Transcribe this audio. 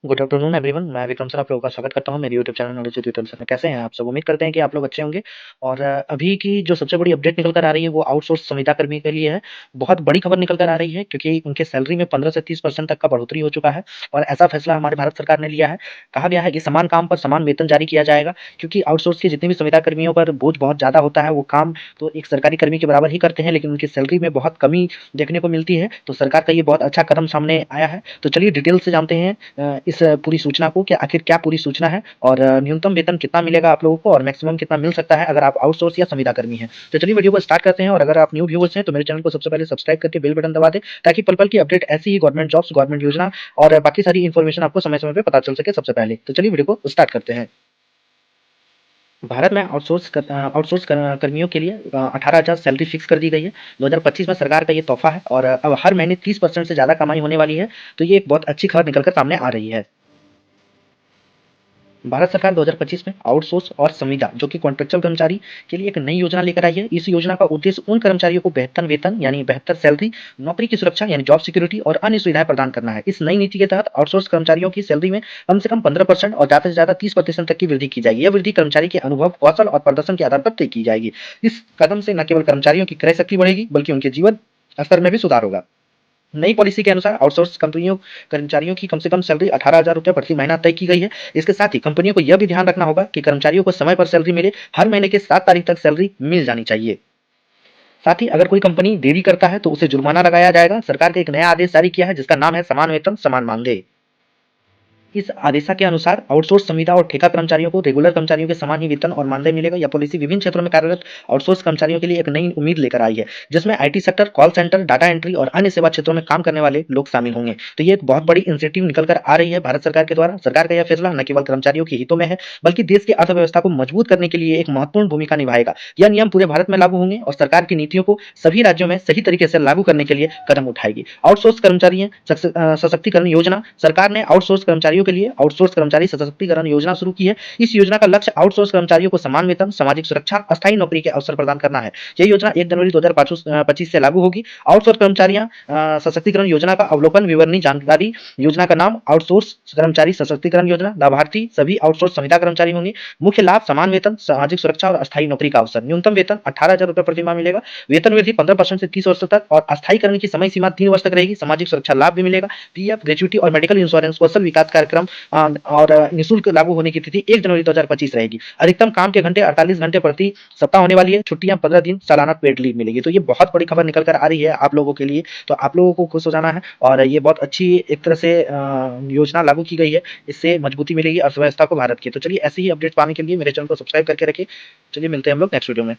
Good afternoon everyone. मैं Vikram sir आप लोगों का स्वागत करता हूं मेरे YouTube channel knowledge tutorial sir में। कैसे हैं आप सब? उम्मीद करते हैं कि आप लोग अच्छे होंगे। और अभी की जो सबसे बड़ी अपडेट निकल कर आ रही है वो आउटसोर्स संविदा कर्मी के लिए है। बहुत बड़ी खबर निकल कर आ रही है क्योंकि उनके सैलरी में 15 से 30% तक का बढ़ोतरी हो चुका है। और ऐसा फैसला हमारे भारत सरकार ने लिया है। कहा गया है कि समान काम पर समान वेतन जारी किया जाएगा, क्योंकि आउटसोर्स के जितने भी संविदा कर्मियों पर बोझ बहुत ज़्यादा होता है। वो काम तो एक सरकारी कर्मी के बराबर ही करते हैं, लेकिन उनकी सैलरी में बहुत कमी देखने को मिलती है। तो सरकार का ये बहुत अच्छा कदम सामने आया है। तो चलिए डिटेल से जानते हैं इस पूरी सूचना को कि आखिर क्या पूरी सूचना है और न्यूनतम वेतन कितना मिलेगा आप लोगों को और मैक्सिमम कितना मिल सकता है अगर आप आउटसोर्स या संविदा कर्मी हैं। तो चलिए वीडियो को स्टार्ट करते हैं। और अगर आप न्यू व्यूअर्स हैं तो मेरे चैनल को सबसे पहले सब्सक्राइब करके बेल बटन दबा दें, ताकि पल पल की अपडेट ऐसी ही गवर्नमेंट जॉब्स, गवर्नमेंट योजना और बाकी सारी इन्फॉर्मेशन आपको समय समय पे पता चल सके सबसे पहले। तो चलिए वीडियो को स्टार्ट करते हैं। भारत में आउटसोर्स कर्मियों के लिए 18,000 सैलरी फिक्स कर दी गई है। 2025 में सरकार का ये तोहफा है और अब हर महीने 30% से ज़्यादा कमाई होने वाली है। तो ये एक बहुत अच्छी खबर निकल कर सामने आ रही है। भारत सरकार 2025 में आउटसोर्स और संविदा जो कि कॉन्ट्रेक्चुअल कर्मचारी के लिए एक नई योजना लेकर आई है। इस योजना का उद्देश्य उन कर्मचारियों को बेहतर वेतन यानी बेहतर सैलरी, नौकरी की सुरक्षा यानी जॉब सिक्योरिटी और अन्य सुविधाएं प्रदान करना है। इस नई नीति के तहत आउटसोर्स कर्मचारियों की सैलरी में कम से कम 15% और ज्यादा से ज्यादा 30% तक की वृद्धि की जाएगी। यह वृद्धि कर्मचारी के अनुभव, कौशल और प्रदर्शन के आधार पर तय की जाएगी। इस कदम से न केवल कर्मचारियों की क्रय शक्ति बढ़ेगी, बल्कि उनके जीवन स्तर में भी सुधार होगा। नई पॉलिसी के अनुसार आउटसोर्स कंपनियों कर्मचारियों की कम से कम सैलरी 18,000 रुपये प्रति महीना तय की गई है। इसके साथ ही कंपनियों को यह भी ध्यान रखना होगा कि कर्मचारियों को समय पर सैलरी मिले। हर महीने के 7 तारीख तक सैलरी मिल जानी चाहिए। साथ ही अगर कोई कंपनी देरी करता है तो उसे जुर्माना लगाया जाएगा। सरकार ने एक नया आदेश जारी किया है जिसका नाम है समान वेतन समान मांगे। इस आदेशा के अनुसार आउटसोर्स संविदा और ठेका कर्मचारियों को रेगुलर कर्मचारियों के समान ही वेतन और मानदेय मिलेगा। यह पॉलिसी विभिन्न क्षेत्रों में कार्यरत आउटसोर्स कर्मचारियों के लिए एक नई उम्मीद लेकर आई है, जिसमें IT sector, call centre, data entry और अन्य सेवा क्षेत्रों में काम करने वाले लोग शामिल होंगे। तो ये एक बहुत बड़ी इंसेंटिव निकल कर आ रही है भारत सरकार के द्वारा। सरकार का यह फैसला न केवल कर्मचारियों के हितों में है, बल्कि देश की अर्थव्यवस्था को मजबूत करने के लिए एक महत्वपूर्ण भूमिका निभाएगा। यह नियम पूरे भारत में लागू होंगे और सरकार की नीतियों को सभी राज्यों में सही तरीके से लागू करने के लिए कदम उठाएगी। आउटसोर्स कर्मचारी सशक्तिकरण योजना। सरकार ने आउटसोर्स कर्मचारियों के लिए आउटसोर्स कर्मचारी सशक्तिकरण योजना शुरू की है। इस योजना का लक्ष्य आउटसोर्स कर्मचारियों को समान वेतन, सामाजिक सुरक्षा, अस्थायी नौकरी के अवसर प्रदान करना है। यह योजना 1 जनवरी 2025 से लागू होगी। आउटसोर्स कर्मचारियां सशक्तिकरण योजना का अवलोकन विवरणी जानकारी। योजना का नाम आउटसोर्स कर्मचारी सशक्तिकरण योजना। लाभार्थी सभी आउटसोर्स संविदा कर्मचारी होंगे। मुख्य लाभ समान वेतन, सामाजिक सुरक्षा और अस्थायी नौकरी का अवसर। न्यूनतम वेतन 18,000 रुपये प्रति माह मिलेगा। वेतन वृद्धि 15% से 30 वर्ष तक और अस्थायीकरण की समय सीमा 3 वर्ष तक रहेगी। सामाजिक सुरक्षा लाभ भी मिलेगा। पीएफ, ग्रेच्युटी और मेडिकल इंश्योरेंस, कौशल विकास कार्यक्रम और निःशुल्क लागू होने की तिथि 1 जनवरी 2025 रहेगी। अधिकतम काम के घंटे 48 घंटे प्रति सप्ताह होने वाली है। छुट्टियां 15 दिन, सालाना पेड लीव मिलेगी। तो ये बहुत बड़ी खबर निकल कर आ रही है आप लोगों के लिए। तो आप लोगों को खुश हो जाना है और ये बहुत अच्छी एक तरह से योजना लागू की गई है। इससे मजबूती मिलेगी अर्थव्यवस्था को भारत की। तो चलिए ऐसी ही अपडेट पाने के लिए मेरे चैनल को सब्सक्राइब करके रखिए। चलिए मिलते हैं हम लोग नेक्स्ट वीडियो में।